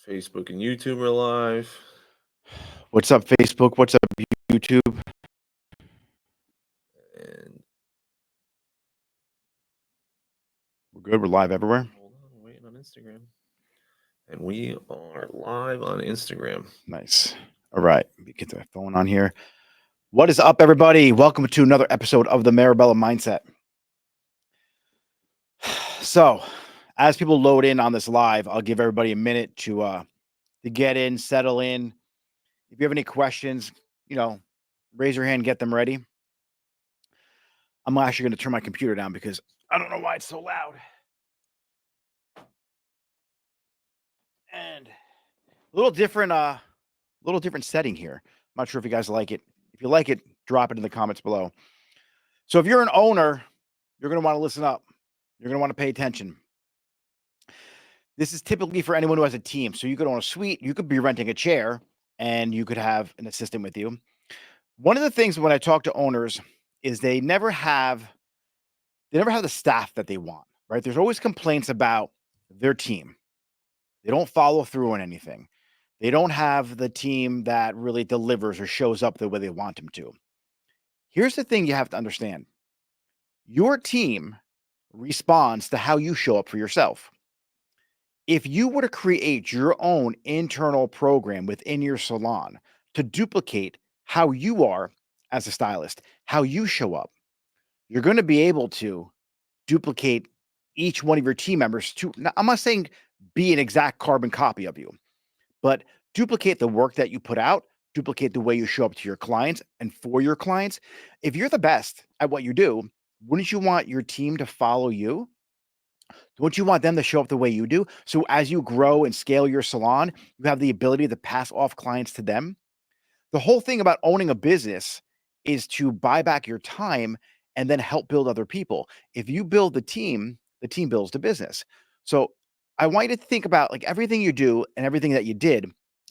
Facebook and YouTube are live. What's up, Facebook? What's up, YouTube? And We're good. We're live everywhere. hold on, I'm waiting on Instagram. And we are live on Instagram. Nice. All right. Let me get the phone on here. What is up, everybody? Welcome to another episode of the Mirabella Mindset. So, as people load in on this live, I'll give everybody a minute to get in, settle in. If you have any questions, raise your hand, get them ready. I'm actually going to turn my computer down because I don't know why it's so loud. And a little different setting here. I'm not sure if you guys like it. If you like it, drop it in the comments below. So if you're an owner, you're going to want to listen up. You're going to want to pay attention. This is typically for anyone who has a team. So you could own a suite, you could be renting a chair, and you could have an assistant with you. One of the things when I talk to owners is they never have the staff that they want, right? There's always complaints about their team. They don't follow through on anything. They don't have the team that really delivers or shows up the way they want them to. Here's the thing you have to understand. Your team responds to how you show up for yourself. If you were to create your own internal program within your salon to duplicate how you are as a stylist, how you show up, you're going to be able to duplicate each one of your team members to, now, I'm not saying be an exact carbon copy of you, but duplicate the work that you put out, duplicate the way you show up to your clients and for your clients. If you're the best at what you do, wouldn't you want your team to follow you? Don't you want them to show up the way you do? So as you grow and scale your salon, you have the ability to pass off clients to them. The whole thing about owning a business is to buy back your time and then help build other people. If you build the team builds the business. So I want you to think about like everything you do and everything that you did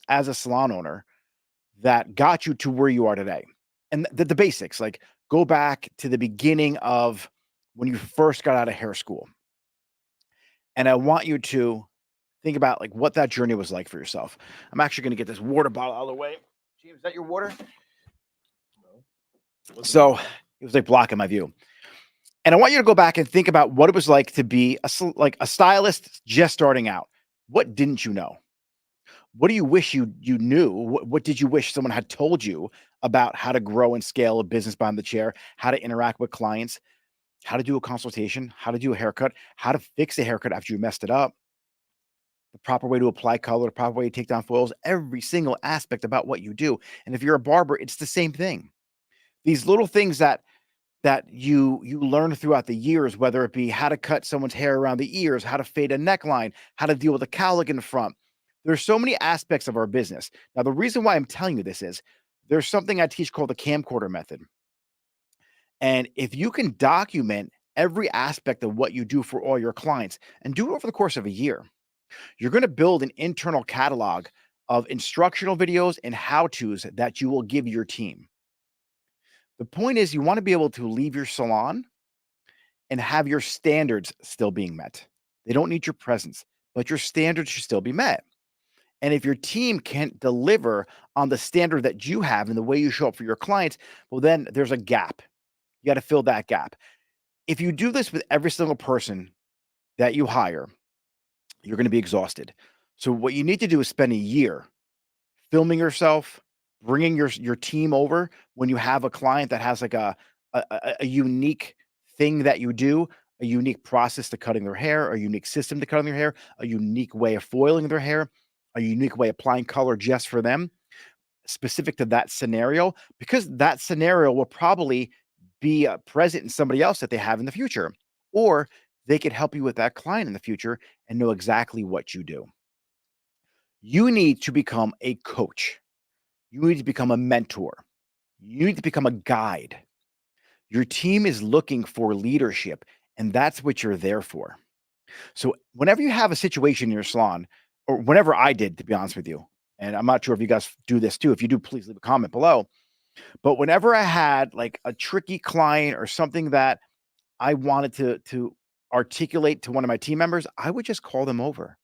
as a salon owner that got you to where you are today. And the basics, like go back to the beginning of when you first got out of hair school. And I want you to think about like what that journey was like for yourself. I'm actually going to get this water bottle out of the way. James, is that your water? No. So it was like blocking my view. And I want you to go back and think about what it was like to be a stylist just starting out. What didn't you know? What do you wish you knew? What did you wish someone had told you about how to grow and scale a business behind the chair, how to interact with clients, how to do a consultation, how to do a haircut, how to fix a haircut after you messed it up, the proper way to apply color, the proper way to take down foils, every single aspect about what you do. And if you're a barber, it's the same thing. These little things that you learn throughout the years, whether it be how to cut someone's hair around the ears, how to fade a neckline, how to deal with a cowlick in the front. There's so many aspects of our business. Now, the reason why I'm telling you this is there's something I teach called the camcorder method. And if you can document every aspect of what you do for all your clients and do it over the course of a year, you're going to build an internal catalog of instructional videos and how-tos that you will give your team. The point is you want to be able to leave your salon and have your standards still being met. They don't need your presence, but your standards should still be met. And if your team can't deliver on the standard that you have and the way you show up for your clients, well, then there's a gap. You got to fill that gap. If you do this with every single person that you hire, you're going to be exhausted. So what you need to do is spend a year filming yourself, bringing your team over when you have a client that has like a unique thing that you do, a unique process to cutting their hair, a unique system to cutting their hair, a unique way of foiling their hair, a unique way of applying color just for them, specific to that scenario, because that scenario will probably be present in somebody else that they have in the future, or they could help you with that client in the future and know exactly what you do. You need to become a coach. You need to become a mentor. You need to become a guide. Your team is looking for leadership, and that's what you're there for. So whenever you have a situation in your salon, or whenever I did, to be honest with you, and I'm not sure if you guys do this too. If you do, please leave a comment below. But whenever I had like a tricky client or something that I wanted to articulate to one of my team members, I would just call them over.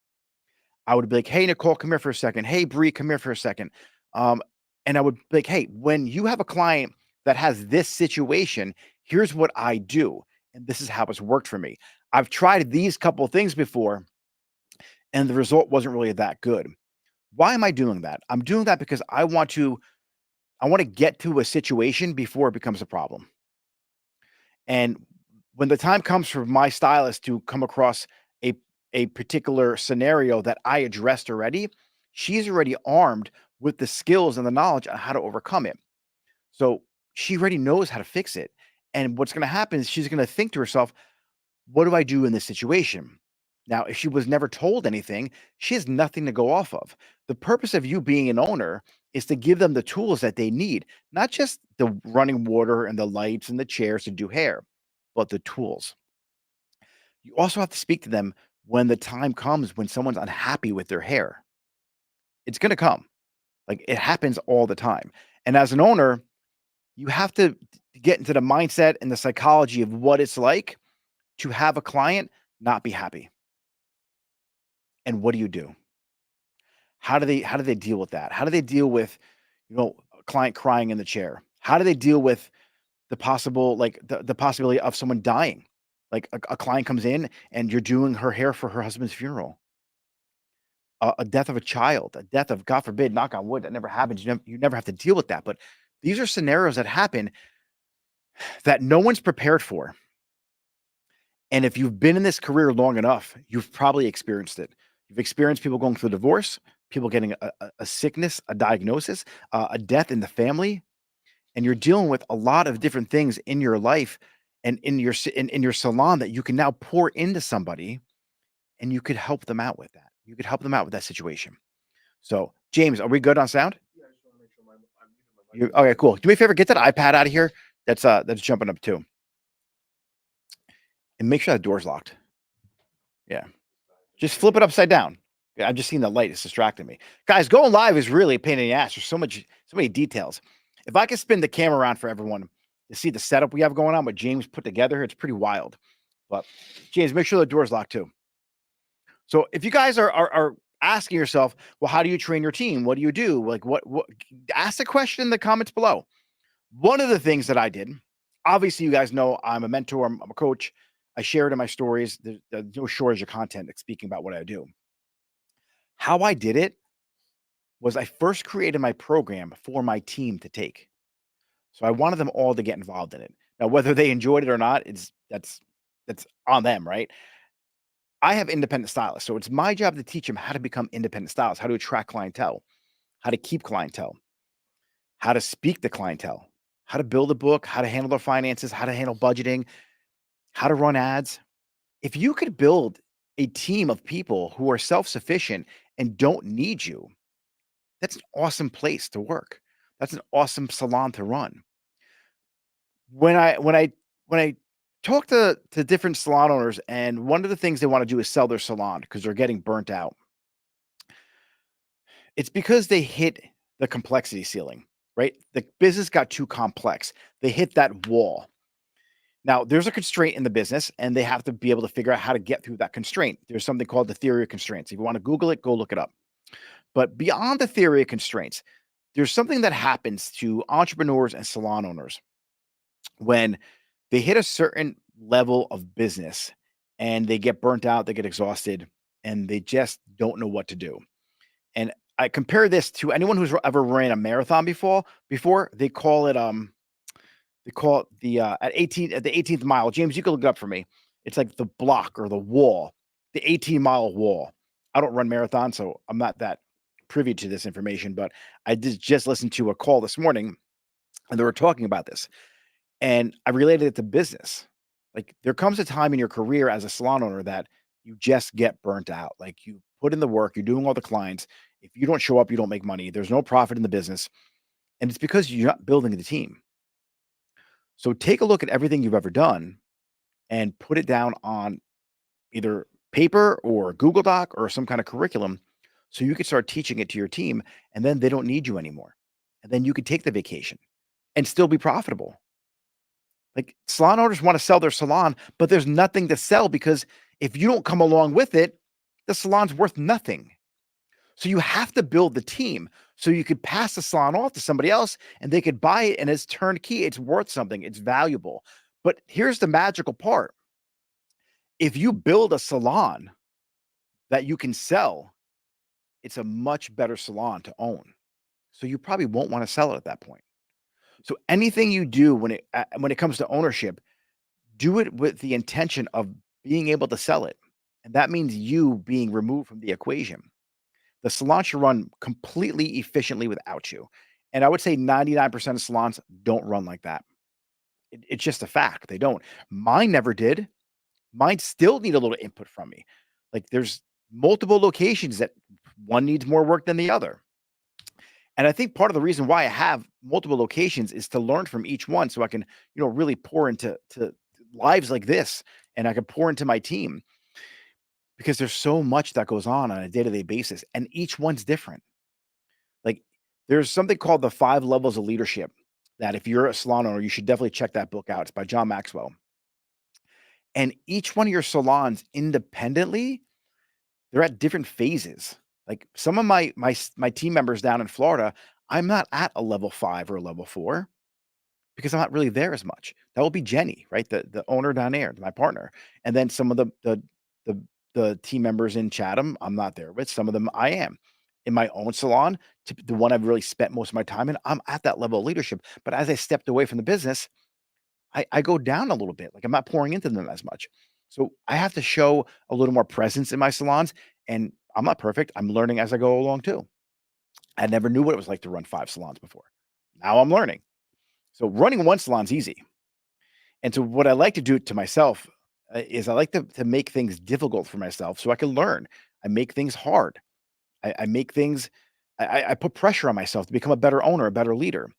I would be like, "Hey, Nicole, come here for a second. Hey, Bree, come here for a second." Um, and I would be like, "Hey, when you have a client that has this situation, here's what I do, and this is how it's worked for me. I've tried these couple of things before, and the result wasn't really that good. Why am I doing that? I'm doing that because I want to get to a situation before it becomes a problem. And when the time comes for my stylist to come across a a particular scenario that I addressed already, she's already armed with the skills and the knowledge on how to overcome it. So she already knows how to fix it. And what's going to happen is she's going to think to herself, what do I do in this situation? Now, if she was never told anything, she has nothing to go off of. The purpose of you being an owner is to give them the tools that they need, not just the running water and the lights and the chairs to do hair, but the tools. You also have to speak to them when the time comes when someone's unhappy with their hair. It's going to come. Like it happens all the time. And as an owner, you have to get into the mindset and the psychology of what it's like to have a client not be happy. And what do you do? How do they deal with that? How do they deal with, a client crying in the chair? How do they deal with the possibility of someone dying? Like a client comes in and you're doing her hair for her husband's funeral. A death of a child, a death of, God forbid, knock on wood, that never happens. You never have to deal with that. But these are scenarios that happen that no one's prepared for. And if you've been in this career long enough, you've probably experienced it. You've experienced people going through divorce, people getting a sickness, a diagnosis, a death in the family, and you're dealing with a lot of different things in your life and in your salon that you can now pour into somebody, and you could help them out with that. You could help them out with that situation. So, James, are we good on sound? Yeah, I just want to make sure I'm muting my mic. Okay, cool. Do me a favor, get that iPad out of here. That's jumping up too, and make sure that door's locked. Yeah. Just flip it upside down. Yeah, I'm just seeing the light. It's distracting me. Guys, going live is really a pain in the ass. There's so many details. If I could spin the camera around for everyone to see the setup we have going on, what James put together, it's pretty wild. But James, make sure the door's locked too. So if you guys are asking yourself, well, how do you train your team? What do you do? Like what ask the question in the comments below. One of the things that I did, obviously, you guys know I'm a mentor, I'm a coach. I share it in my stories. There's no shortage of content speaking about what I do. How I did it was I first created my program for my team to take. So I wanted them all to get involved in it. Now, whether they enjoyed it or not, that's on them, right? I have independent stylists, so it's my job to teach them how to become independent stylists, how to attract clientele, how to keep clientele, how to speak to clientele, how to build a book, how to handle their finances, how to handle budgeting, how to run ads. If you could build a team of people who are self-sufficient and don't need you, that's an awesome place to work. That's an awesome salon to run. When I talk to different salon owners, and one of the things they want to do is sell their salon because they're getting burnt out. It's because they hit the complexity ceiling, right? The business got too complex. They hit that wall. Now, there's a constraint in the business, and they have to be able to figure out how to get through that constraint. There's something called the theory of constraints. If you want to Google it, go look it up. But beyond the theory of constraints, there's something that happens to entrepreneurs and salon owners when they hit a certain level of business and they get burnt out, they get exhausted, and they just don't know what to do. And I compare this to anyone who's ever ran a marathon before they call it the 18th mile. James, you can look it up for me. It's like the block or the wall, the 18-mile wall. I don't run marathons, so I'm not that privy to this information, but I did just listen to a call this morning and they were talking about this. And I related it to business. Like there comes a time in your career as a salon owner that you just get burnt out. Like you put in the work, you're doing all the clients. If you don't show up, you don't make money. There's no profit in the business. And it's because you're not building the team. So take a look at everything you've ever done and put it down on either paper or Google Doc or some kind of curriculum so you can start teaching it to your team and then they don't need you anymore. And then you can take the vacation and still be profitable. Like salon owners want to sell their salon, but there's nothing to sell because if you don't come along with it, the salon's worth nothing. So you have to build the team so you could pass the salon off to somebody else and they could buy it, and it's turnkey. It's worth something. It's valuable. But here's the magical part. If you build a salon that you can sell, it's a much better salon to own. So you probably won't want to sell it at that point. So anything you do when it comes to ownership, do it with the intention of being able to sell it. And that means you being removed from the equation. The salon should run completely efficiently without you. And I would say 99% of salons don't run like that. It's just a fact. They don't. Mine never did. Mine still need a little input from me. Like there's multiple locations that one needs more work than the other. And I think part of the reason why I have multiple locations is to learn from each one so I can, really pour into lives like this, and I can pour into my team because there's so much that goes on a day-to-day basis and each one's different. Like there's something called the 5 levels of leadership that if you're a salon owner, you should definitely check that book out. It's by John Maxwell. And each one of your salons independently, they're at different phases. Like some of my team members down in Florida, I'm not at a level 5 or a level 4 because I'm not really there as much. That will be Jenny, right? The owner down there, my partner. And then some of the the team members in Chatham, I'm not there with. Some of them I am. In my own salon, the one I've really spent most of my time in, I'm at that level of leadership. But as I stepped away from the business, I go down a little bit. Like I'm not pouring into them as much. So I have to show a little more presence in my salons. And I'm not perfect. I'm learning as I go along too. I never knew what it was like to run 5 salons before. Now I'm learning. So running one salon's easy. And so what I like to do to myself is I like to make things difficult for myself so I can learn. I make things hard. I make things. I put pressure on myself to become a better owner, a better leader.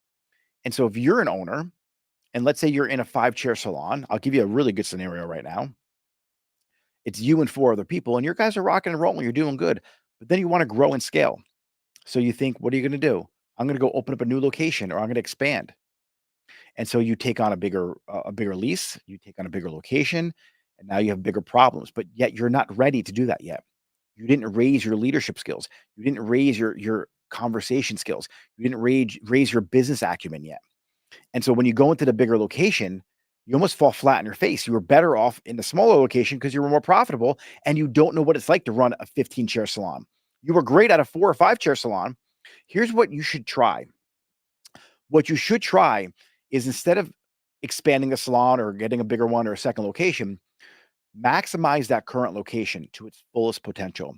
And so if you're an owner, and let's say you're in a 5-chair salon, I'll give you a really good scenario right now. It's you and 4 other people, and your guys are rocking and rolling. You're doing good, but then you want to grow and scale. So you think, what are you going to do? I'm going to go open up a new location, or I'm going to expand. And so you take on a bigger lease, you take on a bigger location, and now you have bigger problems. But yet you're not ready to do that yet. You didn't raise your leadership skills. You didn't raise your conversation skills. You didn't raise your business acumen yet. And so when you go into the bigger location, you almost fall flat in your face. You were better off in the smaller location because you were more profitable and you don't know what it's like to run a 15-chair salon. You were great at a 4 or 5-chair salon. Here's what you should try. What you should try is instead of expanding a salon or getting a bigger one or a second location, maximize that current location to its fullest potential.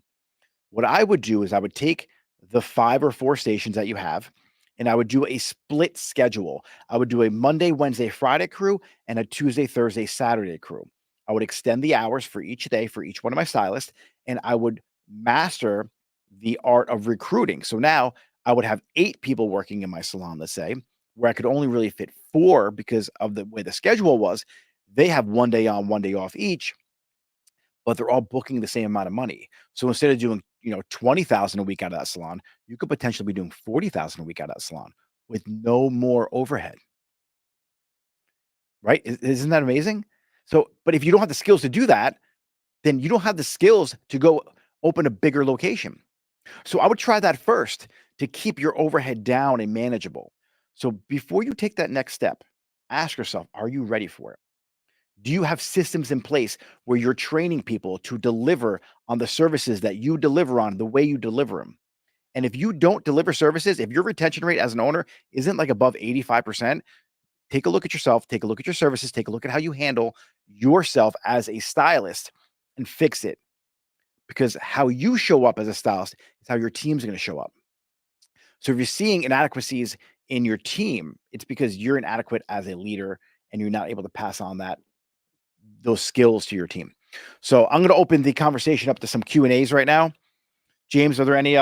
What I would do is I would take the 5 or 4 stations that you have, and I would do a split schedule. I would do a Monday, Wednesday, Friday crew and a Tuesday, Thursday, Saturday crew. I would extend the hours for each day for each one of my stylists, and I would master the art of recruiting. So now I would have 8 people working in my salon, let's say, where I could only really fit 4 because of the way the schedule was. They have 1 day on, 1 day off each, but they're all booking the same amount of money. So instead of doing, 20,000 a week out of that salon, you could potentially be doing 40,000 a week out of that salon with no more overhead. Right? Isn't that amazing? So, but if you don't have the skills to do that, then you don't have the skills to go open a bigger location. So I would try that first to keep your overhead down and manageable. So before you take that next step, ask yourself, are you ready for it? Do you have systems in place where you're training people to deliver on the services that you deliver on the way you deliver them? And if you don't deliver services, if your retention rate as an owner isn't like above 85%, take a look at yourself, take a look at your services, take a look at how you handle yourself as a stylist and fix it. Because how you show up as a stylist is how your team's going to show up. So if you're seeing inadequacies in your team, it's because you're inadequate as a leader and you're not able to pass on those skills to your team. So I'm going to open the conversation up to some Q&As right now. James, are there any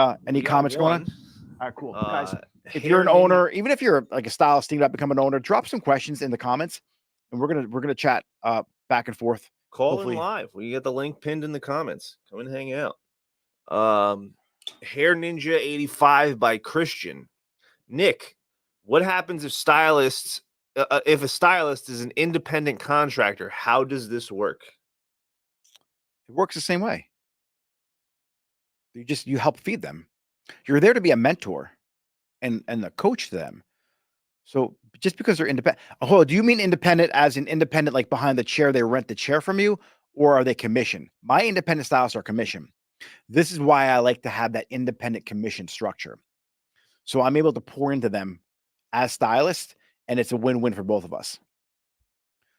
comments going on? All right, cool. Guys, if you're an owner, even if you're like a stylist thinking about becoming an owner, drop some questions in the comments and we're gonna chat back and forth. Call Hopefully. in live. We get the link pinned in the comments. Come and hang out. Hair Ninja 85 by Christian. Nick, what happens if if a stylist is an independent contractor? How does this work? It works the same way. You help feed them. You're there to be a mentor and the coach to them. So just because they're independent, oh, do you mean independent as in independent, like behind the chair, they rent the chair from you, or are they commission? My independent stylists are commission. This is why I like to have that independent commission structure. So I'm able to pour into them as stylists, and it's a win-win for both of us.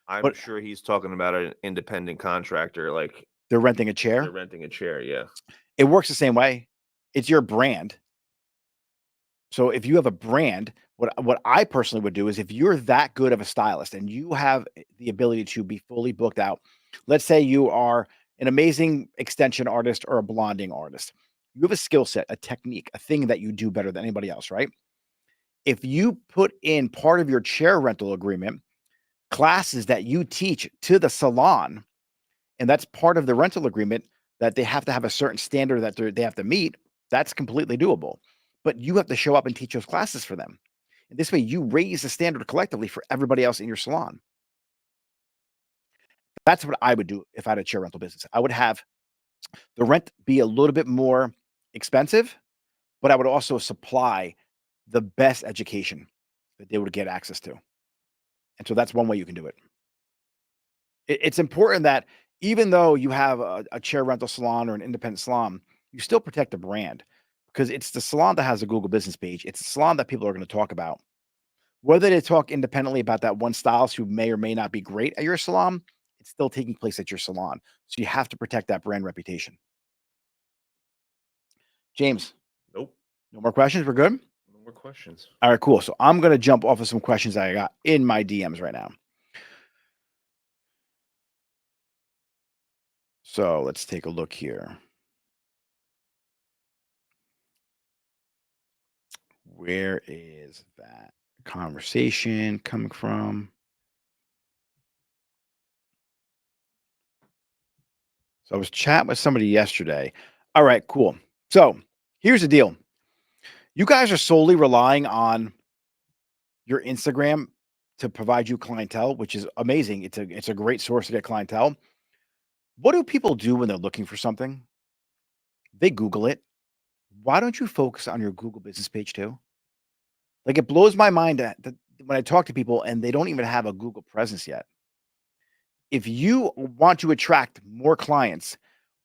I'm But sure he's talking about an independent contractor, like they're renting a they're chair. renting a chair. Yeah. It works the same way. It's your brand. So if you have a brand, what I personally would do is if you're that good of a stylist and you have the ability to be fully booked out, let's say you are an amazing extension artist or a blonding artist. You have a skill set, a technique, a thing that you do better than anybody else, right? If you put in part of your chair rental agreement classes that you teach to the salon, and that's part of the rental agreement that they have to have a certain standard that they have to meet, that's completely doable. But you have to show up and teach those classes for them. And this way, you raise the standard collectively for everybody else in your salon. That's what I would do if I had a chair rental business. I would have the rent be a little bit more expensive, but I would also supply the best education that they would get access to. And so that's one way you can do it. It's important that even though you have a chair rental salon or an independent salon, you still protect the brand because it's the salon that has a Google business page. It's the salon that people are going to talk about. Whether they talk independently about that one stylist who may or may not be great at your salon, it's still taking place at your salon. So you have to protect that brand reputation. James, Nope. no more questions? We're good? No more questions. All right, cool. So I'm going to jump off of some questions I got in my DMs right now. So let's take a look here. Where is that conversation coming from? So I was chatting with somebody yesterday. All right, cool. So here's the deal. You guys are solely relying on your Instagram to provide you clientele, which is amazing. It's a great source to get clientele. What do people do when they're looking for something? They Google it. Why don't you focus on your Google business page too? Like it blows my mind that when I talk to people and they don't even have a Google presence yet. If you want to attract more clients,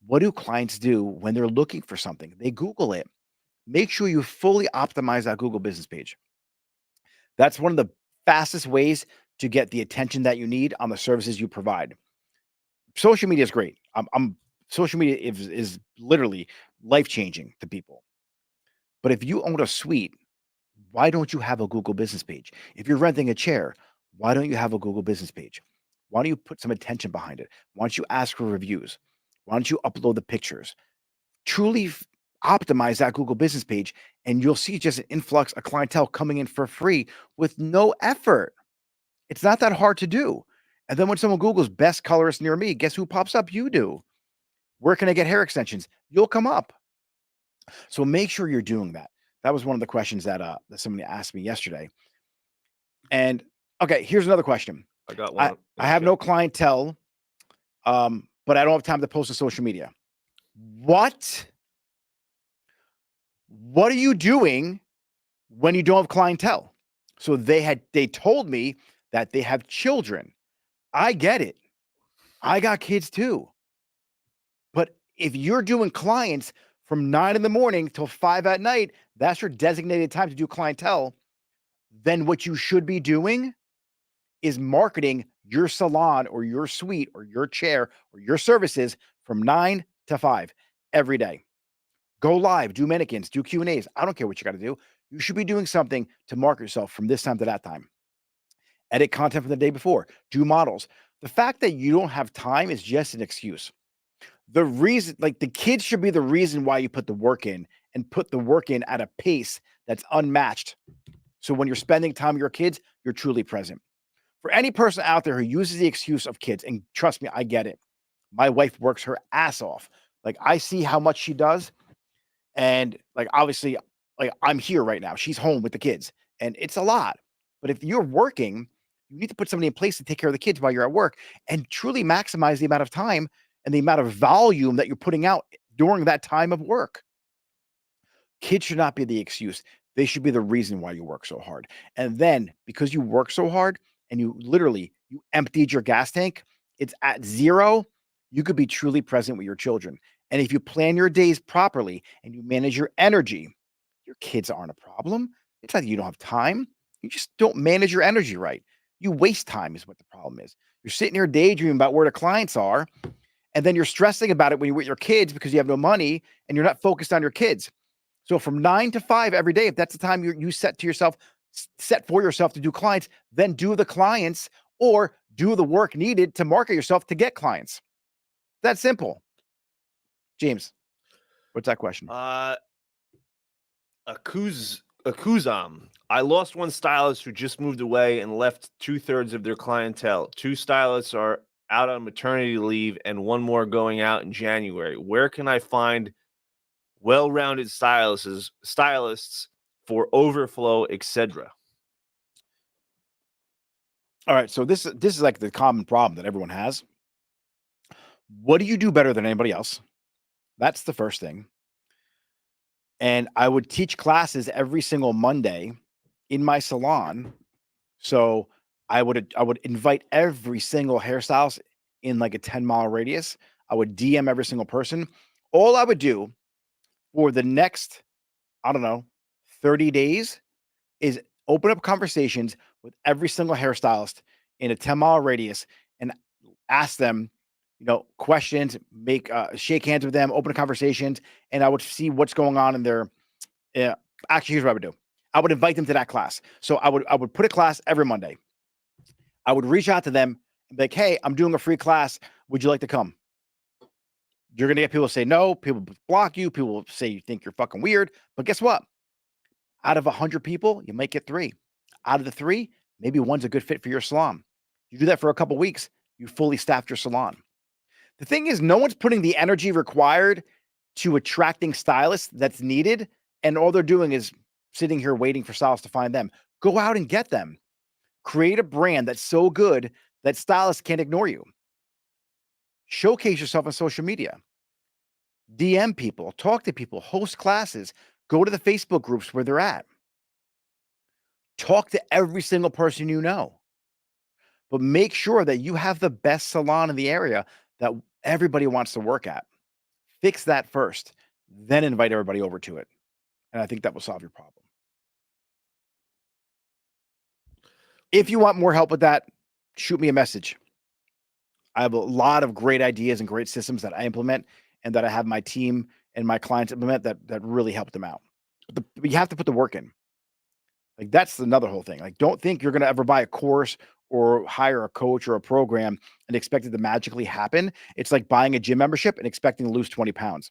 what do clients do when they're looking for something? They Google it. Make sure you fully optimize that Google business page. That's one of the fastest ways to get the attention that you need on the services you provide. Social media is great. Social media is literally life changing to people. But if you own a suite, why don't you have a Google business page? If you're renting a chair, why don't you have a Google business page? Why don't you put some attention behind it? Why don't you ask for reviews? Why don't you upload the pictures? Truly optimize that Google business page, and you'll see just an influx of clientele coming in for free with no effort. It's not that hard to do. And then when someone Googles best colorist near me, guess who pops up? You do. Where can I get hair extensions? You'll come up. So make sure you're doing that. That was one of the questions that somebody asked me yesterday. And okay, here's another question. I got one. I have no clientele, but I don't have time to post on social media. What are you doing when you don't have clientele? So they told me that they have children. I get it. I got kids too. But if you're doing clients from 9 in the morning till 5 at night, that's your designated time to do clientele. Then what you should be doing is marketing your salon or your suite or your chair or your services from 9 to 5 every day. Go live, do mannequins, do Q&As. I don't care what you got to do. You should be doing something to market yourself from this time to that time. Edit content from the day before, do models. The fact that you don't have time is just an excuse. The reason, like the kids should be the reason why you put the work in and put the work in at a pace that's unmatched. So when you're spending time with your kids, you're truly present. For any person out there who uses the excuse of kids, and trust me, I get it. My wife works her ass off. Like I see how much she does. And like obviously, like I'm here right now. She's home with the kids, and it's a lot. But if you're working, you need to put somebody in place to take care of the kids while you're at work and truly maximize the amount of time and the amount of volume that you're putting out during that time of work. Kids should not be the excuse. They should be the reason why you work so hard. And then because you work so hard and you emptied your gas tank, it's at zero, you could be truly present with your children. And if you plan your days properly and you manage your energy, your kids aren't a problem. It's not that you don't have time. You just don't manage your energy right. You waste time is what the problem is. You're sitting here daydreaming about where the clients are, and then you're stressing about it when you're with your kids because you have no money and you're not focused on your kids. So from 9 to 5 every day, if that's the time you set for yourself to do clients, then do the clients or do the work needed to market yourself to get clients. That's simple. James, what's that question? Akuzam. I lost one stylist who just moved away and left 2/3 of their clientele. 2 stylists are out on maternity leave and one more going out in January. Where can I find well-rounded stylists for overflow, etc.? All right, so this is like the common problem that everyone has. What do you do better than anybody else? That's the first thing. And I would teach classes every single Monday in my salon. So I would invite every single hairstylist in like a 10-mile radius. I would DM every single person. All I would do for the next, I don't know, 30 days is open up conversations with every single hairstylist in a 10-mile radius and ask them, questions, shake hands with them, open conversations, and I would see what's going on in their. Actually, here's what I would do. I would invite them to that class. So I would put a class every Monday. I would reach out to them and be like, "Hey, I'm doing a free class. Would you like to come?" You're gonna get people say no. People block you. People will say you think you're fucking weird. But guess what? Out of 100 people, you might get 3. Out of the 3, maybe one's a good fit for your salon. You do that for a couple weeks, you fully staffed your salon. The thing is, no one's putting the energy required to attracting stylists that's needed, and all they're doing is sitting here waiting for stylists to find them. Go out and get them. Create a brand that's so good that stylists can't ignore you. Showcase yourself on social media. DM people, talk to people, host classes, go to the Facebook groups where they're at. Talk to every single person you know. But make sure that you have the best salon in the area that everybody wants to work at. Fix that first, then invite everybody over to it. And I think that will solve your problem. If you want more help with that, shoot me a message. I have a lot of great ideas and great systems that I implement and that I have my team and my clients implement that really help them out. But you have to put the work in. Like that's another whole thing. Like don't think you're going to ever buy a course or hire a coach or a program and expect it to magically happen. It's like buying a gym membership and expecting to lose 20 pounds.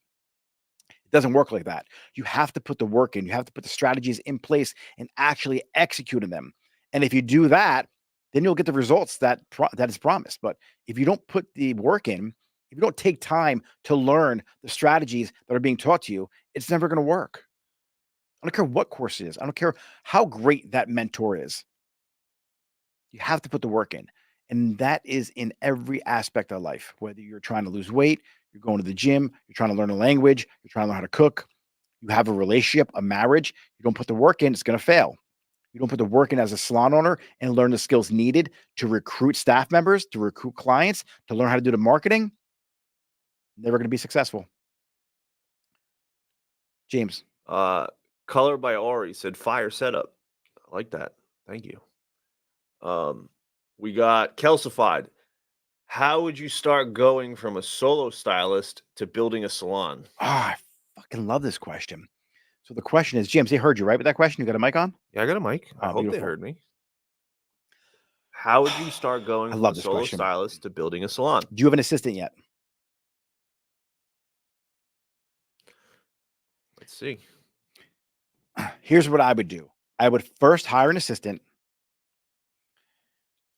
It doesn't work like that. You have to put the work in. You have to put the strategies in place and actually execute them. And if you do that, then you'll get the results that is promised. But if you don't put the work in, if you don't take time to learn the strategies that are being taught to you, it's never going to work. I don't care what course it is. I don't care how great that mentor is. You have to put the work in. And that is in every aspect of life, whether you're trying to lose weight, you're going to the gym, you're trying to learn a language, you're trying to learn how to cook, you have a relationship, a marriage, you don't put the work in, it's going to fail. You don't put the work in as a salon owner and learn the skills needed to recruit staff members, to recruit clients, to learn how to do the marketing, never going to be successful. James. Color by Ori said fire setup. I like that. Thank you. We got Kelsified. How would you start going from a solo stylist to building a salon? I fucking love this question. So the question is, James, they heard you, right, with that question? You got a mic on? Yeah, I got a mic. I hope they heard me. How would you start going from a solo stylist to building a salon? Do you have an assistant yet? Let's see. Here's what I would do. I would first hire an assistant.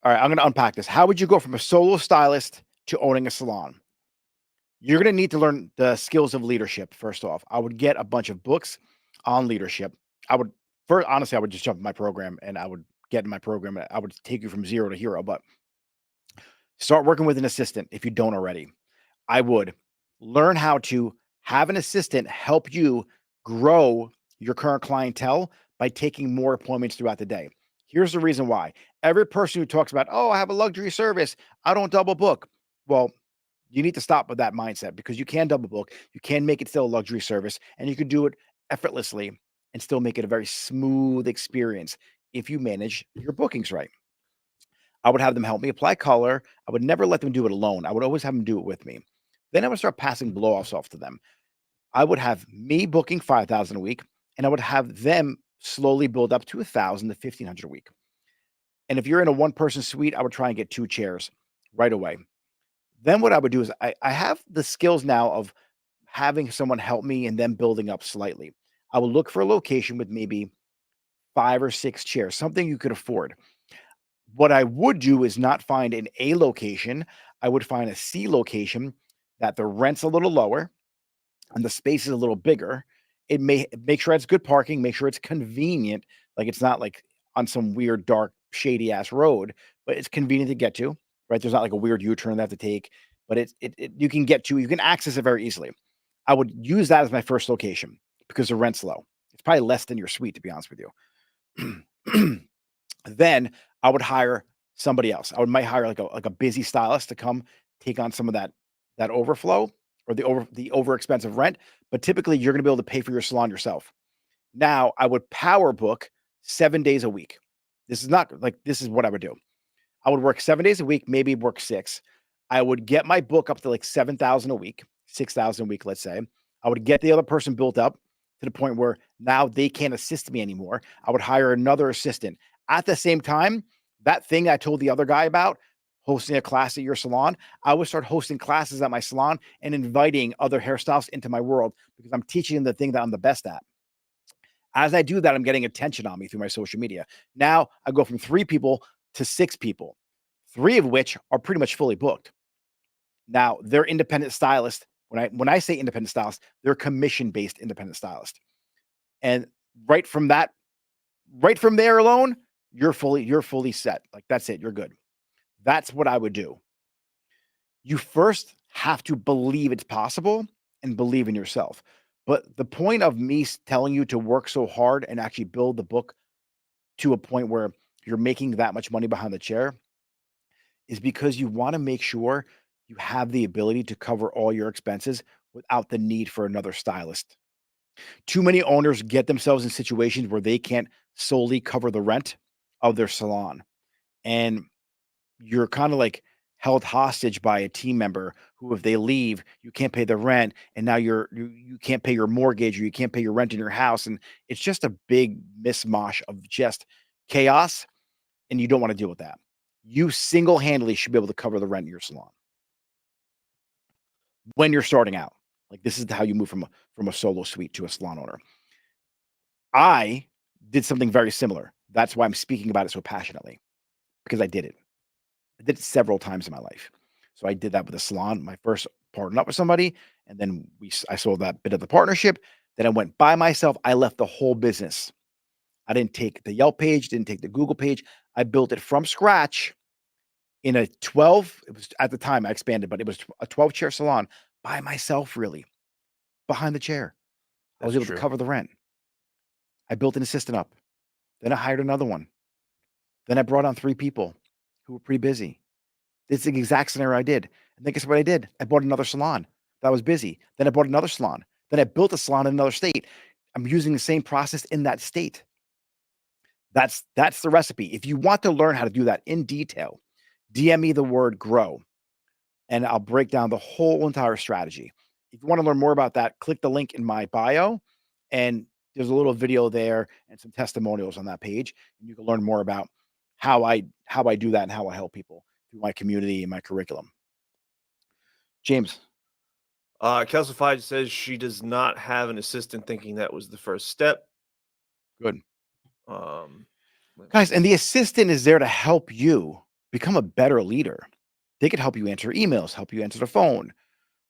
All right, I'm going to unpack this. How would you go from a solo stylist to owning a salon? You're going to need to learn the skills of leadership. First off, I would get a bunch of books on leadership. Honestly, I would just jump in my program and I would get in my program. I would take you from zero to hero, but start working with an assistant if you don't already. I would learn how to have an assistant help you grow your current clientele by taking more appointments throughout the day. Here's the reason why. Every person who talks about, oh, I have a luxury service, I don't double book. Well, you need to stop with that mindset because you can double book. You can make it still a luxury service and you can do it effortlessly and still make it a very smooth experience if you manage your bookings right. I would have them help me apply color. I would never let them do it alone. I would always have them do it with me. Then I would start passing blow-offs off to them. I would have me booking 5,000 a week, and I would have them slowly build up to 1,000 to 1,500 a week. And if you're in a one-person suite, I would try and get 2 chairs right away. Then what I would do is I have the skills now of having someone help me and then building up slightly. I would look for a location with maybe 5 or 6 chairs, something you could afford. What I would do is not find an A location. I would find a C location that the rent's a little lower and the space is a little bigger. It may make sure it's good parking, make sure it's convenient. Like it's not like on some weird, dark, shady ass road, but it's convenient to get to, right? There's not like a weird U-turn they have to take, but you can get to, you can access it very easily. I would use that as my first location because the rent's low. It's probably less than your suite, to be honest with you. Then I would hire somebody else. Might hire like a busy stylist to come take on some of that overflow or the over expensive rent. But typically, you're going to be able to pay for your salon yourself. Now, I would power book 7 days a week. This is not like this is what I would do. I would work 7 days a week, maybe work 6. I would get my book up to like 7,000 a week, 6,000 a week, let's say. I would get the other person built up to the point where now they can't assist me anymore. I would hire another assistant. At the same time, that thing I told the other guy about, hosting a class at your salon, I would start hosting classes at my salon and inviting other hairstylists into my world because I'm teaching them the thing that I'm the best at. As I do that, I'm getting attention on me through my social media. Now I go from 3 people to 6 people, 3 of which are pretty much fully booked. Now they're independent stylists. When I say independent stylist, they're commission-based independent stylist. And right from that, right from there alone, you're fully set. Like that's it. You're good. That's what I would do. You first have to believe it's possible and believe in yourself. But the point of me telling you to work so hard and actually build the book to a point where you're making that much money behind the chair is because you want to make sure you have the ability to cover all your expenses without the need for another stylist. Too many owners get themselves in situations where they can't solely cover the rent of their salon. And you're kind of like held hostage by a team member who, if they leave, you can't pay the rent, and now you can't pay your mortgage or you can't pay your rent in your house, and it's just a big mismatch of just chaos, and you don't want to deal with that. You single-handedly should be able to cover the rent in your salon when you're starting out. Like this is how you move from a solo suite to a salon owner. I did something very similar. That's why I'm speaking about it so passionately because I did it. I did it several times in my life. So I did that with a salon. My first partnered up with somebody, and then I sold that bit of the partnership. Then I went by myself. I left the whole business. I didn't take the Yelp page, didn't take the Google page. I built it from scratch in a 12. It was at the time I expanded, but it was a 12 chair salon by myself, really behind the chair. I was That's able to true. cover the rent. I built an assistant up. Then I hired another one. Then I brought on 3 people who were pretty busy. It's the exact scenario I did. And then guess what I did? I bought another salon that was busy. Then I bought another salon. Then I built a salon in another state. I'm using the same process in that state. That's the recipe. If you want to learn how to do that in detail, DM me the word grow and I'll break down the whole entire strategy. If you want to learn more about that, click the link in my bio and there's a little video there and some testimonials on that page. And you can learn more about how I do that and how I help people through my community and my curriculum. James, Calcified says she does not have an assistant, thinking that was the first step. good. Um, Guys, and the assistant is there to help you become a better leader. They could help you answer emails, help you answer the phone.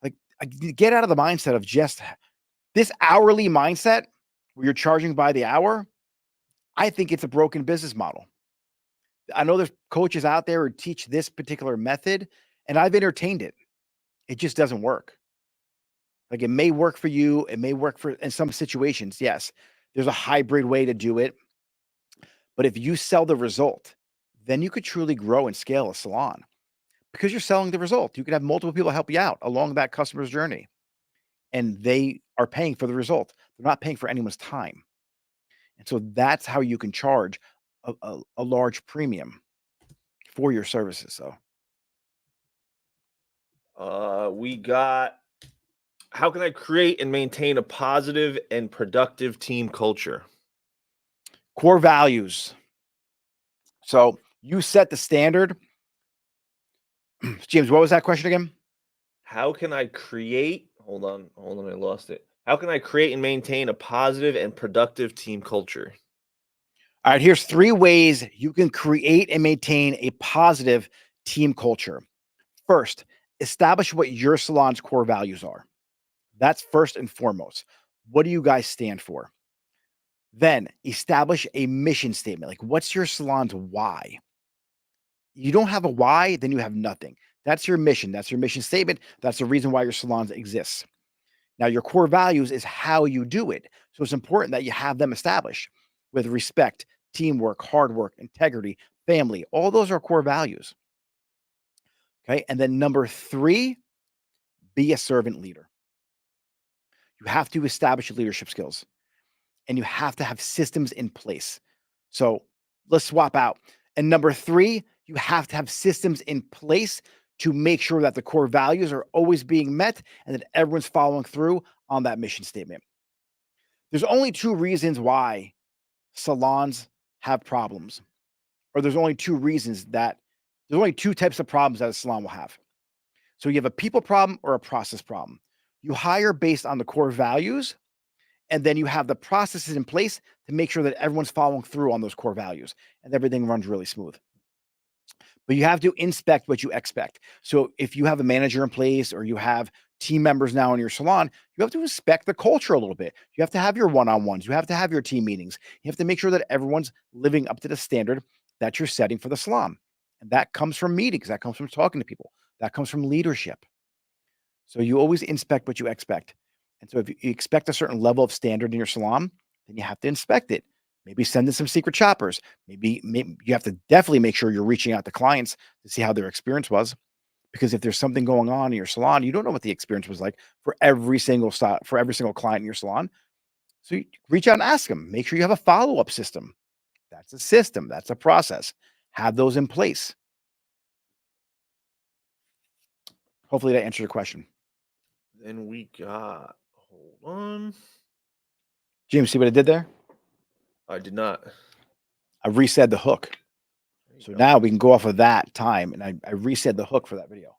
Like, get out of the mindset of just this hourly mindset where you're charging by the hour. I think it's a broken business model. I know there's coaches out there who teach this particular method, and I've entertained it. It just doesn't work. Like it may work for you, it may work for in some situations, yes. There's a hybrid way to do it. But if you sell the result, then you could truly grow and scale a salon because you're selling the result. You can have multiple people help you out along that customer's journey, and they are paying for the result. They're not paying for anyone's time. And so that's how you can charge a large premium for your services. So, We got, how can I create and maintain a positive and productive team culture? core values. So, you set the standard. James, what was that question again? How can I create, hold on, I lost it. How can I create and maintain a positive and productive team culture? All right, here's 3 ways you can create and maintain a positive team culture. First, establish what your salon's core values are. That's first and foremost. What do you guys stand for? Then establish a mission statement. Like, what's your salon's why? You don't have a why, then you have nothing. That's your mission. That's your mission statement. That's the reason why your salon exists. Now, your core values is how you do it. So it's important that you have them established with respect, teamwork, hard work, integrity, family. All those are core values. Okay. And then number 3, be a servant leader. You have to establish leadership skills and you have to have systems in place. So let's swap out. And number 3, you have to have systems in place to make sure that the core values are always being met and that everyone's following through on that mission statement. There's only 2 reasons why salons have problems, or there's only 2 reasons that there's only 2 types of problems that a salon will have. So you have a people problem or a process problem. You hire based on the core values, and then you have the processes in place to make sure that everyone's following through on those core values and everything runs really smooth. But you have to inspect what you expect. So if you have a manager in place or you have team members now in your salon, you have to inspect the culture a little bit. You have to have your one-on-ones. You have to have your team meetings. You have to make sure that everyone's living up to the standard that you're setting for the salon. And that comes from meetings. That comes from talking to people. That comes from leadership. So you always inspect what you expect. And so if you expect a certain level of standard in your salon, then you have to inspect it. Maybe send in some secret shoppers. Maybe you have to definitely make sure you're reaching out to clients to see how their experience was. Because if there's something going on in your salon, you don't know what the experience was like for every single style, for every single client in your salon. So you reach out and ask them. Make sure you have a follow-up system. That's a system. That's a process. Have those in place. Hopefully that answers your question. Then we got, hold on. James, see what I did there? I did not. I reset the hook. There you So go. now we can go off of that time, and I reset the hook for that video.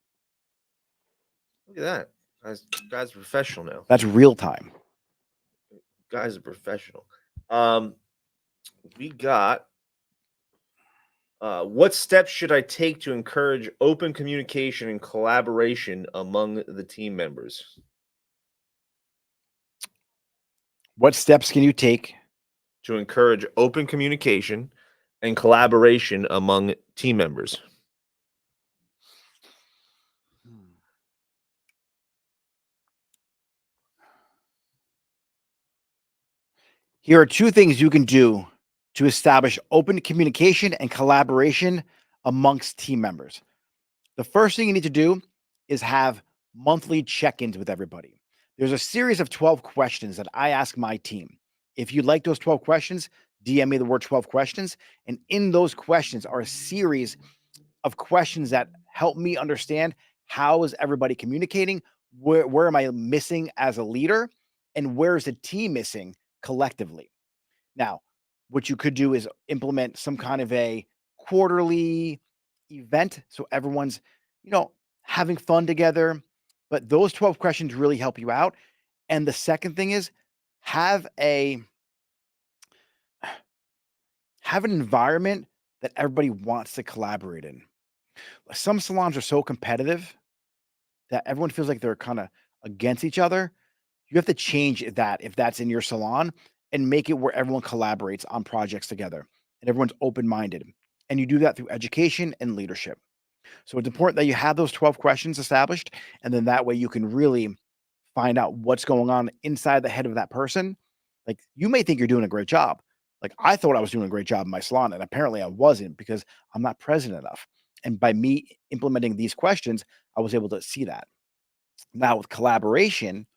Look at that. Guys are professional now. That's real time. Guys are professional. We got, what steps should I take to encourage open communication and collaboration among the team members? What steps can you take? To encourage open communication and collaboration among team members. Here are 2 things you can do to establish open communication and collaboration amongst team members. The first thing you need to do is have monthly check-ins with everybody. There's a series of 12 questions that I ask my team. If you like those 12 questions, DM me the word 12 questions. And in those questions are a series of questions that help me understand how is everybody communicating, where am I missing as a leader, and where is the team missing collectively. Now, what you could do is implement some kind of a quarterly event so everyone's, having fun together. But those 12 questions really help you out. And the second thing is have a have an environment that everybody wants to collaborate in. Some salons are so competitive that everyone feels like they're kind of against each other. You have to change that if that's in your salon and make it where everyone collaborates on projects together and everyone's open-minded. And you do that through education and leadership. So it's important that you have those 12 questions established. And then that way you can really find out what's going on inside the head of that person. Like, you may think you're doing a great job. Like, I thought I was doing a great job in my salon, and apparently I wasn't because I'm not present enough. And by me implementing these questions, I was able to see that. Now, with collaboration,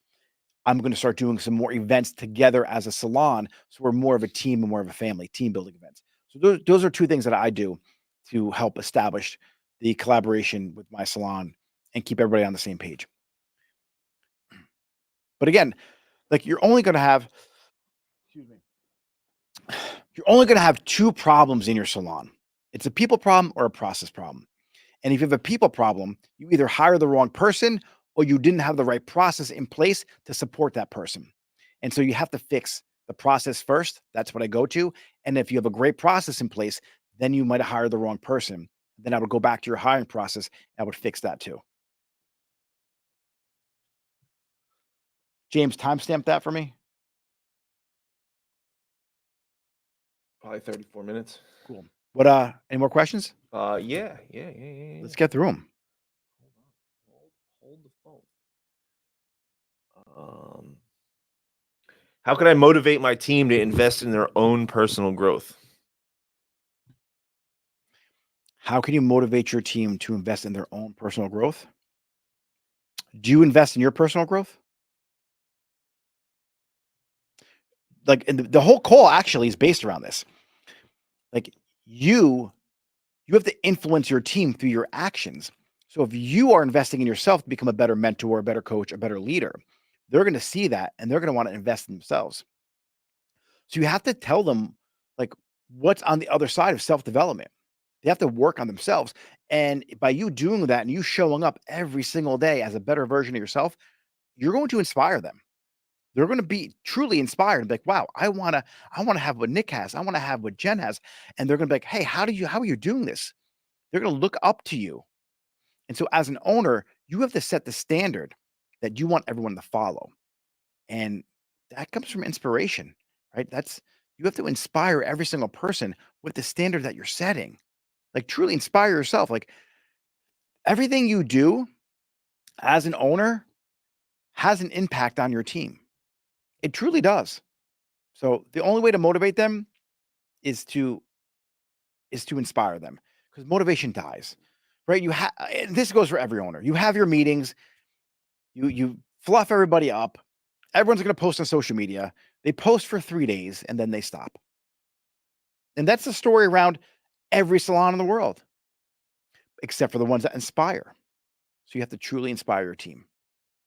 I'm going to start doing some more events together as a salon. So we're more of a team and more of a family, team building events. So those are two things that I do to help establish the collaboration with my salon and keep everybody on the same page. But again, like you're only going to have, excuse me, you're only going to have two problems in your salon. It's a people problem or a process problem. And if you have a people problem, you either hire the wrong person or you didn't have the right process in place to support that person. And so you have to fix the process first. That's what I go to. And if you have a great process in place, then you might have hired the wrong person. Then I would go back to your hiring process. And I would fix that too. James, timestamp that for me. Probably 34 minutes. Cool. What? Any more questions? Yeah. Let's get through them. Hold the phone. How can I motivate my team to invest in their own personal growth? How can you motivate your team to invest in their own personal growth? Do you invest in your personal growth? Like, and the whole call actually is based around this. Like, you have to influence your team through your actions. So if you are investing in yourself to become a better mentor, a better coach, a better leader, they're going to see that and they're going to want to invest in themselves. So you have to tell them like what's on the other side of self-development. They have to work on themselves. And by you doing that and you showing up every single day as a better version of yourself, you're going to inspire them. They're going to be truly inspired. Like, wow, I want to have what Nick has. I want to have what Jen has. And they're going to be like, hey, how are you doing this? They're going to look up to you. And so as an owner, you have to set the standard that you want everyone to follow. And that comes from inspiration, right? You have to inspire every single person with the standard that you're setting. Like truly inspire yourself. Like everything you do as an owner has an impact on your team. It truly does. So the only way to motivate them is to inspire them because motivation dies, right? This goes for every owner. You have your meetings, you fluff everybody up. Everyone's going to post on social media. They post for 3 days and then they stop. And that's the story around every salon in the world, except for the ones that inspire. So you have to truly inspire your team.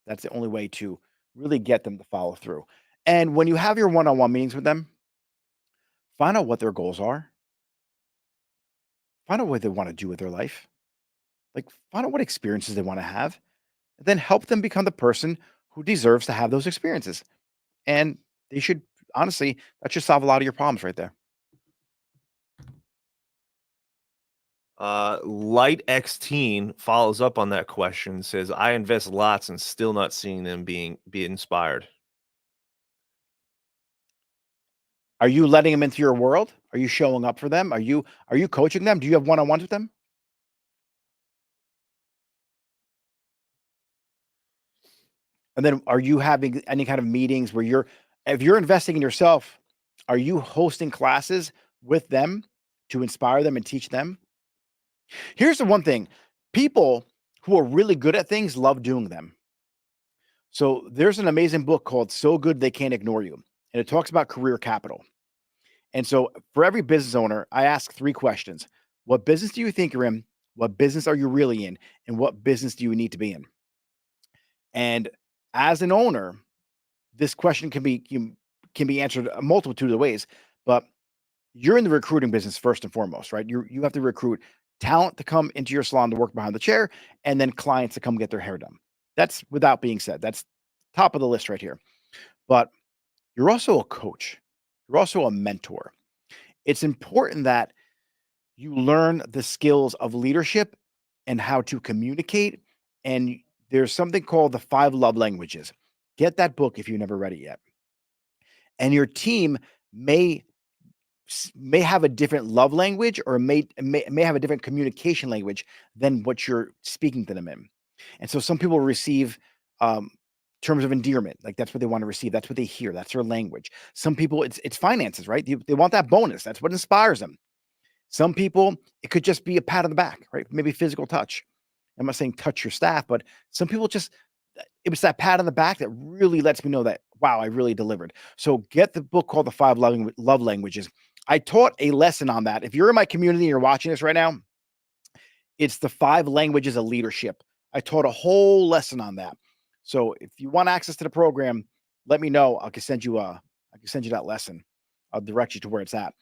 That's the only way to really get them to follow through. And when you have your one-on-one meetings with them, find out what their goals are. Find out what they want to do with their life. Like, find out what experiences they want to have. And then help them become the person who deserves to have those experiences. And they should, honestly, that should solve a lot of your problems right there. Light X Teen follows up on that question, says, I invest lots and still not seeing them be inspired. Are you letting them into your world? Are you showing up for them? Are you coaching them? Do you have one-on-ones with them? And then are you having any kind of meetings where if you're investing in yourself, are you hosting classes with them to inspire them and teach them? Here's the one thing. People who are really good at things love doing them. So there's an amazing book called So Good They Can't Ignore You. And it talks about career capital. And so for every business owner, I ask 3 questions. What business do you think you're in? What business are you really in? And what business do you need to be in? And as an owner, this question can be answered a multitude of ways, but you're in the recruiting business first and foremost, right? You have to recruit talent to come into your salon to work behind the chair, and then clients to come get their hair done. That's without being said. That's top of the list right here. But you're also a coach. You're also a mentor. It's important that you learn the skills of leadership and how to communicate. And there's something called the 5 love languages. Get that book if you never read it yet. And your team may have a different love language or may have a different communication language than what you're speaking to them in. And so some people receive terms of endearment. Like that's what they want to receive. That's what they hear. That's their language. Some people, it's finances, right? They want that bonus. That's what inspires them. Some people, it could just be a pat on the back, right? Maybe physical touch. I'm not saying touch your staff, but some people just, it was that pat on the back that really lets me know that, wow, I really delivered. So get the book called The Five Love Languages. I taught a lesson on that. If you're in my community and you're watching this right now, it's the 5 languages of leadership. I taught a whole lesson on that. So if you want access to the program, let me know. I can send you that lesson. I'll direct you to where it's at.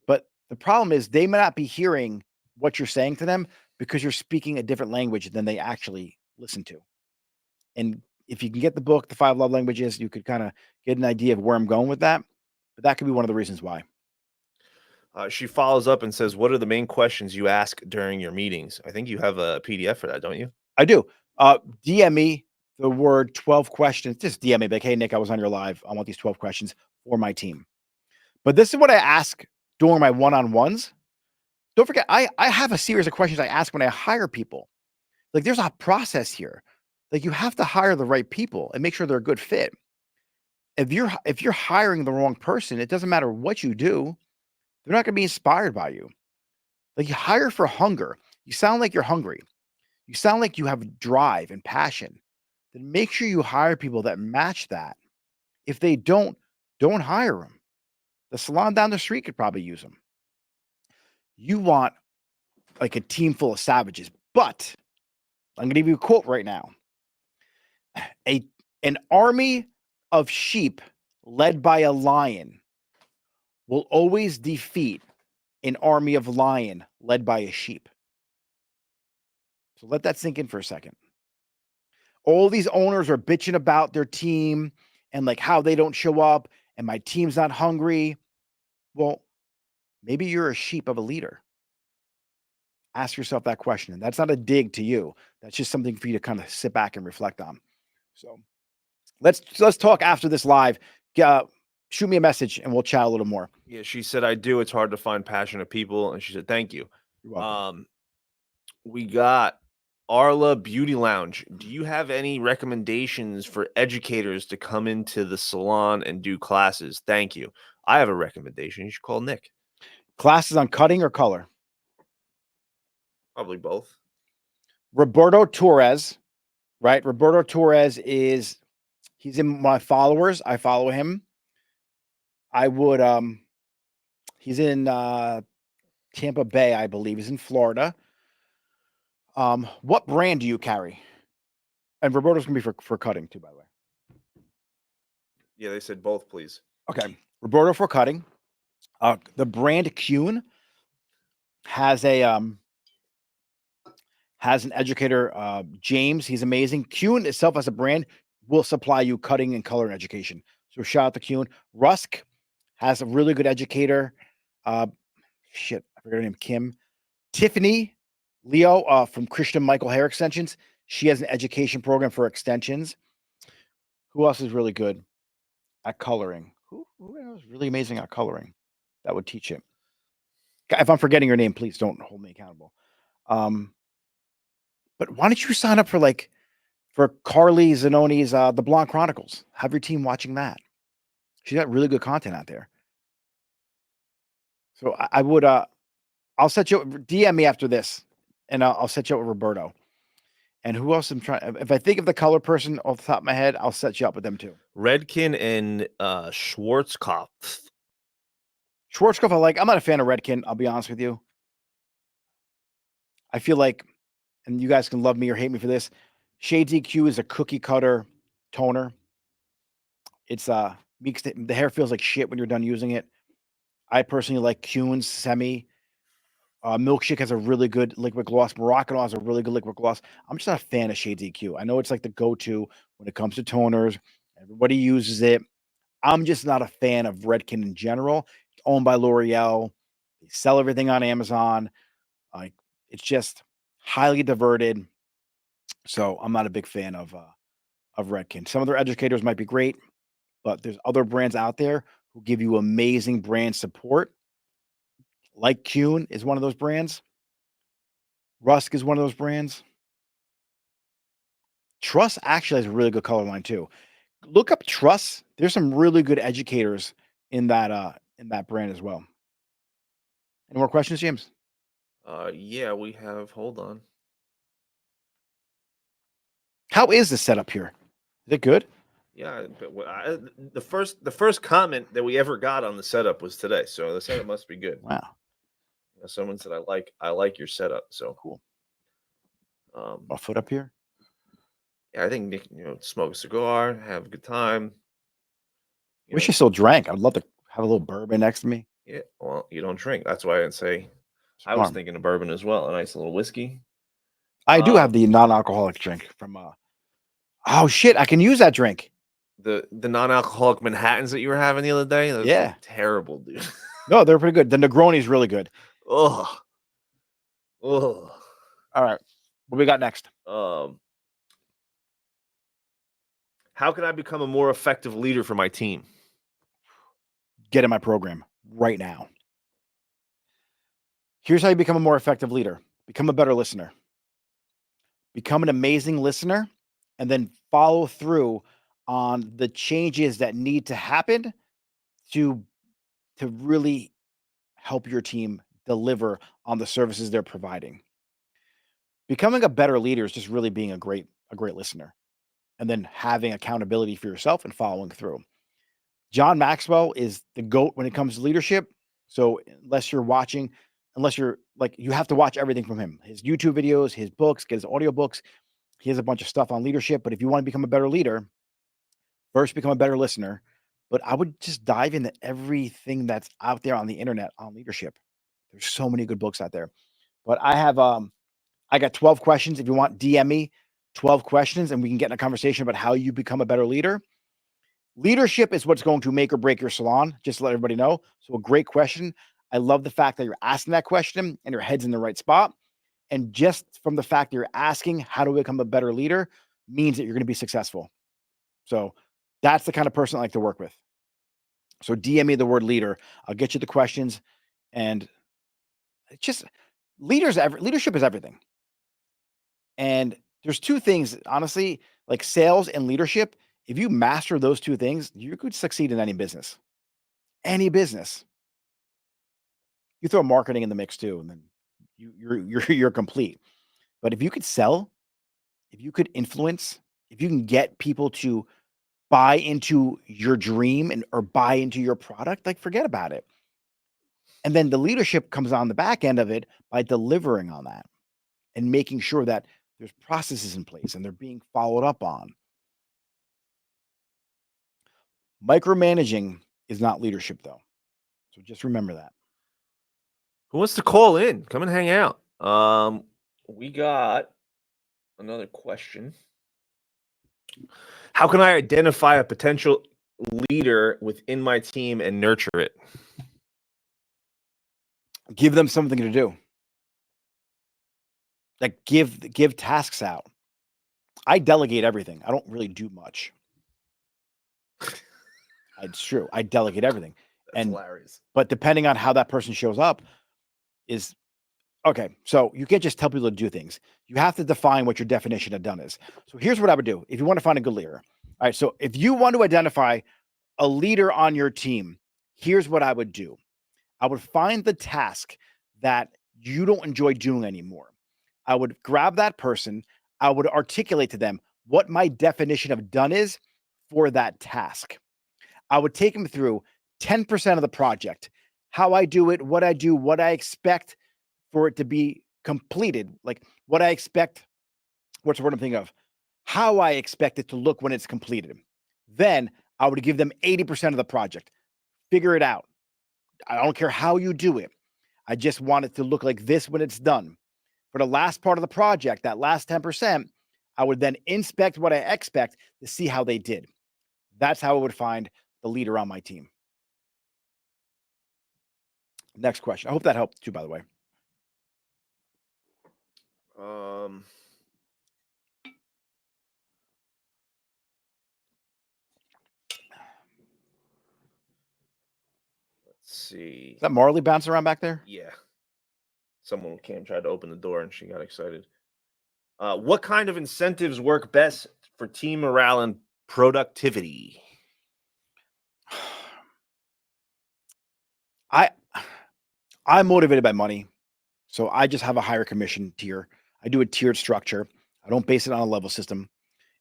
But the problem is they may not be hearing what you're saying to them because you're speaking a different language than they actually listen to. And if you can get the book, The 5 Love Languages, you could kind of get an idea of where I'm going with that. But that could be one of the reasons why. She follows up and says, "What are the main questions you ask during your meetings?" I think you have a PDF for that, don't you? I do. DM me the word 12 questions. Just DM me like, hey, Nick, I was on your live. I want these 12 questions for my team. But this is what I ask during my one-on-ones. Don't forget, I have a series of questions I ask when I hire people. Like there's a process here. Like you have to hire the right people and make sure they're a good fit. If you're hiring the wrong person, it doesn't matter what you do, they're not going to be inspired by you. Like you hire for hunger. You sound like you're hungry. You sound like you have drive and passion. Then make sure you hire people that match that. If they don't hire them. The salon down the street could probably use them. You want like a team full of savages, but I'm going to give you a quote right now. An army of sheep led by a lion will always defeat an army of lion led by a sheep. So let that sink in for a second. All these owners are bitching about their team and like how they don't show up and my team's not hungry. Well, maybe you're a sheep of a leader. Ask yourself that question. And that's not a dig to you. That's just something for you to kind of sit back and reflect on. So let's talk after this live. Shoot me a message and we'll chat a little more. Yeah, she said, "I do. It's hard to find passionate people." And she said, "Thank you." You're welcome. We got Arla Beauty Lounge. Do you have any recommendations for educators to come into the salon and do classes? Thank you. I have a recommendation. You should call Nick. Classes on cutting or color? Probably both. Roberto Torres, right? Roberto Torres he's in my followers. I follow him. I would he's in Tampa Bay, I believe. He's in Florida. What brand do you carry? And Roberto's gonna be for cutting too, by the way. Yeah, they said both, please. Okay. Roberto for cutting. The brand Kuhn has an educator, James. He's amazing. Kuhn itself as a brand will supply you cutting and color and education. So shout out to Kuhn. Rusk has a really good educator. I forget her name, Kim. Tiffany Leo from Christian Michael Hair Extensions. She has an education program for extensions. Who else is really good at coloring? Who else is really amazing at coloring? That would teach it. If I'm forgetting your name, please don't hold me accountable. But why don't you sign up for Carly Zanoni's The Blonde Chronicles? Have your team watching that. She's got really good content out there. So I would I'll set you DM me after this, and I'll set you up with Roberto. And who else I'm trying? If I think of the color person off the top of my head, I'll set you up with them too. Redkin and Schwarzkopf. Schwarzkopf, I'm not a fan of Redkin. I'll be honest with you. I feel like, and you guys can love me or hate me for this. Shades EQ is a cookie cutter toner. It's makes the hair feels like shit when you're done using it. I personally like Kuhn's Semi. Milkshake has a really good liquid gloss. Morocco has a really good liquid gloss. I'm just not a fan of Shades EQ. I know it's like the go-to when it comes to toners. Everybody uses it. I'm just not a fan of Redken in general. It's owned by L'Oreal. They sell everything on Amazon. Like it's just highly diverted. So I'm not a big fan of Redken. Some of their educators might be great, but there's other brands out there who give you amazing brand support. Like Kuhn is one of those brands. Rusk is one of those brands. Truss actually has a really good color line too. Look up Truss. There's some really good educators in that brand as well. Any more questions, James? Yeah, we have. Hold on. How is the setup here? Is it good? Yeah, but the first comment that we ever got on the setup was today, so the setup must be good. Wow, Someone said I like your setup, so cool. um, A foot up here. yeah, I think Nick, smoke a cigar, have a good time. You Wish know, I still drank. I'd love to have a little bourbon next to me. yeah. Well, you don't drink. That's why I didn't say. I was Smart. thinking of bourbon as well, a nice little whiskey. I do have Um, the non-alcoholic drink from. Oh shit! I can use that drink. the non-alcoholic Manhattans that you were having the other day, those were Yeah. terrible, dude. No, they're pretty good. The Negroni is really good. Oh, oh. All right. What we got next? How can I become a more effective leader for my team? Get in my program right now. Here's how you become a more effective leader. Become a better listener. Become an amazing listener, and then follow through on the changes that need to happen to really help your team deliver on the services they're providing. Becoming a better leader is just really being a great listener, and then having accountability for yourself and following through. John Maxwell is the GOAT when it comes to leadership. So unless you're like, you have to watch everything from him, his YouTube videos, his books, get his audiobooks. He has a bunch of stuff on leadership. But if you want to become a better leader, first become a better listener. But I would just dive into everything that's out there on the internet on leadership. There's so many good books out there. But I got 12 questions. If you want, DM me 12 questions and we can get in a conversation about how you become a better leader. Leadership is what's going to make or break your salon, just to let everybody know. So, a great question. I love the fact that you're asking that question and your head's in the right spot. And just from the fact that you're asking how to become a better leader means that you're going to be successful. So, that's the kind of person I like to work with. So, DM me the word leader. I'll get you the questions. And it's just leadership is everything. And there's two things, honestly, like sales and leadership. If you master those two things, you could succeed in any business. Any business. You throw marketing in the mix too, and then you're complete. But if you could sell, if you could influence, if you can get people to buy into your dream and or buy into your product, like forget about it. And then the leadership comes on the back end of it by delivering on that and making sure that there's processes in place and they're being followed up on. Micromanaging is not leadership though. So just remember that. Who wants to call in? Come and hang out. We got another question. How can I identify a potential leader within my team and nurture it? Give them something to do. Like give tasks out. I delegate everything. I don't really do much. It's true. I delegate everything. That's hilarious. But depending on how that person shows up is okay. So you can't just tell people to do things. You have to define what your definition of done is. So here's what I would do if you want to find a good leader. All right. So if you want to identify a leader on your team, here's what I would do. I would find the task that you don't enjoy doing anymore. I would grab that person. I would articulate to them what my definition of done is for that task. I would take them through 10% of the project, how I do it, what I expect for it to be completed, like what I expect, what's the word I'm thinking of, how I expect it to look when it's completed. Then I would give them 80% of the project. Figure it out. I don't care how you do it. I just want it to look like this when it's done. For the last part of the project, that last 10%, I would then inspect what I expect to see how they did. That's how I would find the leader on my team. Next question. I hope that helped too, by the way. Let's see. Is that Marley bouncing around back there? Yeah. Someone came, tried to open the door, and she got excited. What kind of incentives work best for team morale and productivity? I I'm motivated by money, so I just have a higher commission tier. I do a tiered structure. I don't base it on a level system.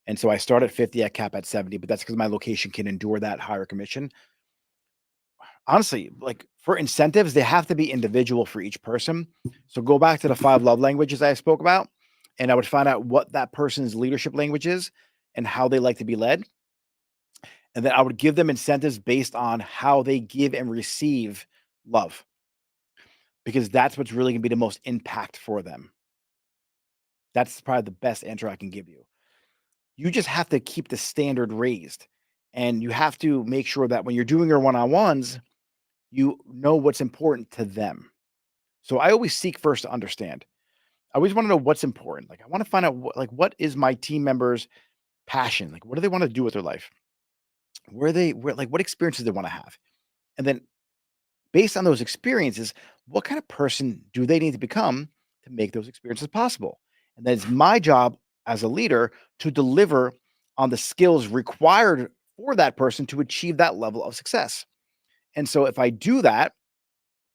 And so I start at 50, I cap at 70, but that's because my location can endure that higher commission. Honestly, like for incentives, they have to be individual for each person. So go back to the 5 love languages I spoke about, and I would find out what that person's leadership language is and how they like to be led. And then I would give them incentives based on how they give and receive love, because that's what's really going to be the most impact for them. That's probably the best answer I can give you. You just have to keep the standard raised, and you have to make sure that when you're doing your one-on-ones, you know what's important to them. So I always seek first to understand. I always want to know what's important. Like I want to find out what is my team members' passion? Like what do they want to do with their life? Where like what experiences they want to have? And then based on those experiences, what kind of person do they need to become to make those experiences possible? And then it's my job as a leader to deliver on the skills required for that person to achieve that level of success. And so if I do that,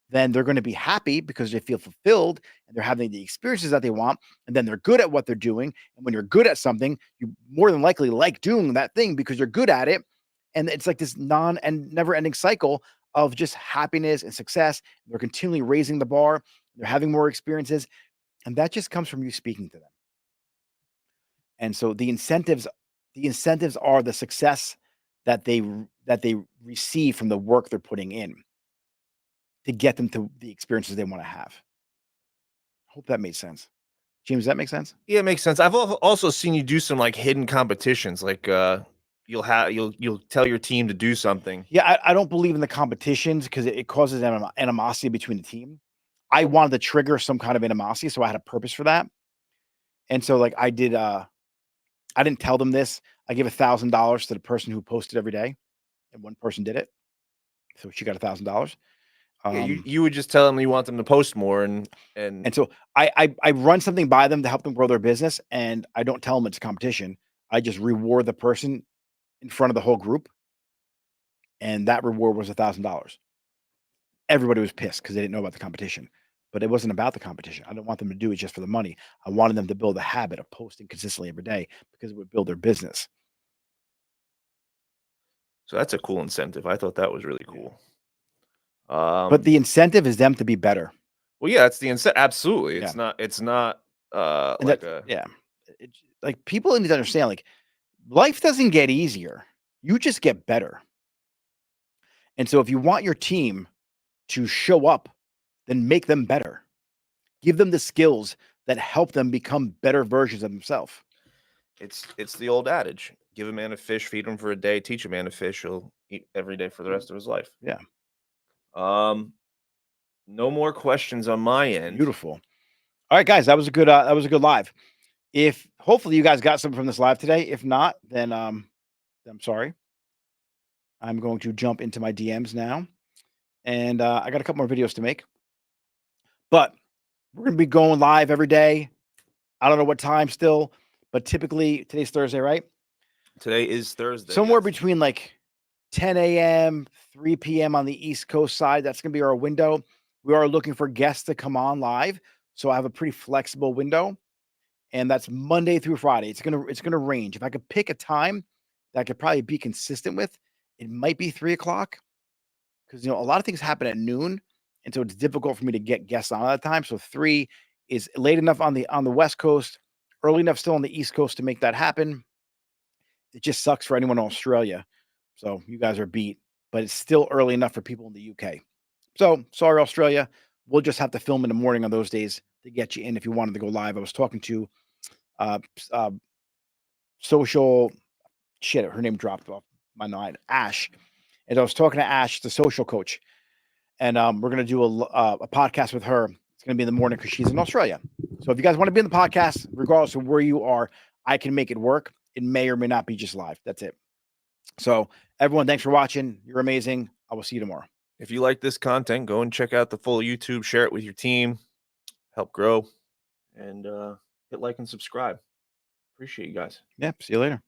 then they're going to be happy because they feel fulfilled and they're having the experiences that they want. And then they're good at what they're doing. And when you're good at something, you more than likely like doing that thing because you're good at it. And it's like this non and never ending cycle of just happiness and success. They're continually raising the bar. They're having more experiences. And that just comes from you speaking to them. And so the incentives are the success that they receive from the work they're putting in to get them to the experiences they want to have. Hope that made sense. James, does that make sense? Yeah, it makes sense. I've also seen you do some like hidden competitions. Like you'll tell your team to do something. Yeah, I don't believe in the competitions because it causes animosity between the team. I wanted to trigger some kind of animosity, so I had a purpose for that. And so, like, I didn't tell them this. I give $1,000 to the person who posted every day, and one person did it, so she got $1,000. Yeah, you would just tell them you want them to post more And so I run something by them to help them grow their business, and I don't tell them it's a competition. I just reward the person in front of the whole group, and that reward was $1,000. Everybody was pissed because they didn't know about the competition, but it wasn't about the competition. I didn't want them to do it just for the money. I wanted them to build a habit of posting consistently every day because it would build their business. so that's a cool incentive. I thought that was really cool. But the incentive is them to be better. Well, yeah, it's the incentive. Absolutely, Yeah. it's not And like that, a yeah, like people need to understand, like life doesn't get easier. You just get better. And so if you want your team to show up, then make them better. Give them the skills that help them become better versions of themselves. it's the old adage: give a man a fish, feed him for a day, teach a man to fish, he'll eat every day for the rest of his life. Yeah. No more questions on my end. Beautiful. All right, guys, that was a good live. If hopefully you guys got something from this live today. If not, then I'm sorry. I'm going to jump into my DMs now, and I got a couple more videos to make. But we're gonna be going live every day. I don't know what time still, but typically today's Thursday, right? Today is Thursday. Somewhere yes. between like 10 a.m., 3 p.m. on the East Coast side. That's gonna be our window. We are looking for guests to come on live, so I have a pretty flexible window. And that's Monday through Friday. It's gonna range. If I could pick a time that I could probably be consistent with, it might be 3 o'clock because a lot of things happen at noon, and so it's difficult for me to get guests on at that time. So 3 is late enough on the West Coast, early enough still on the East Coast to make that happen. It just sucks for anyone in Australia. So you guys are beat, but it's still early enough for people in the UK. So sorry, Australia. We'll just have to film in the morning on those days to get you in if you wanted to go live. I was talking to uh, social shit. Her name dropped off my mind. Ash, and I was talking to Ash, the social coach, and we're gonna do a podcast with her. It's gonna be in the morning because she's in Australia. So if you guys want to be in the podcast, regardless of where you are, I can make it work. It may or may not be just live. That's it. So everyone, thanks for watching. You're amazing. I will see you tomorrow. If you like this content, go and check out the full YouTube, share it with your team, help grow, and hit like and subscribe. Appreciate you guys. Yeah. See you later.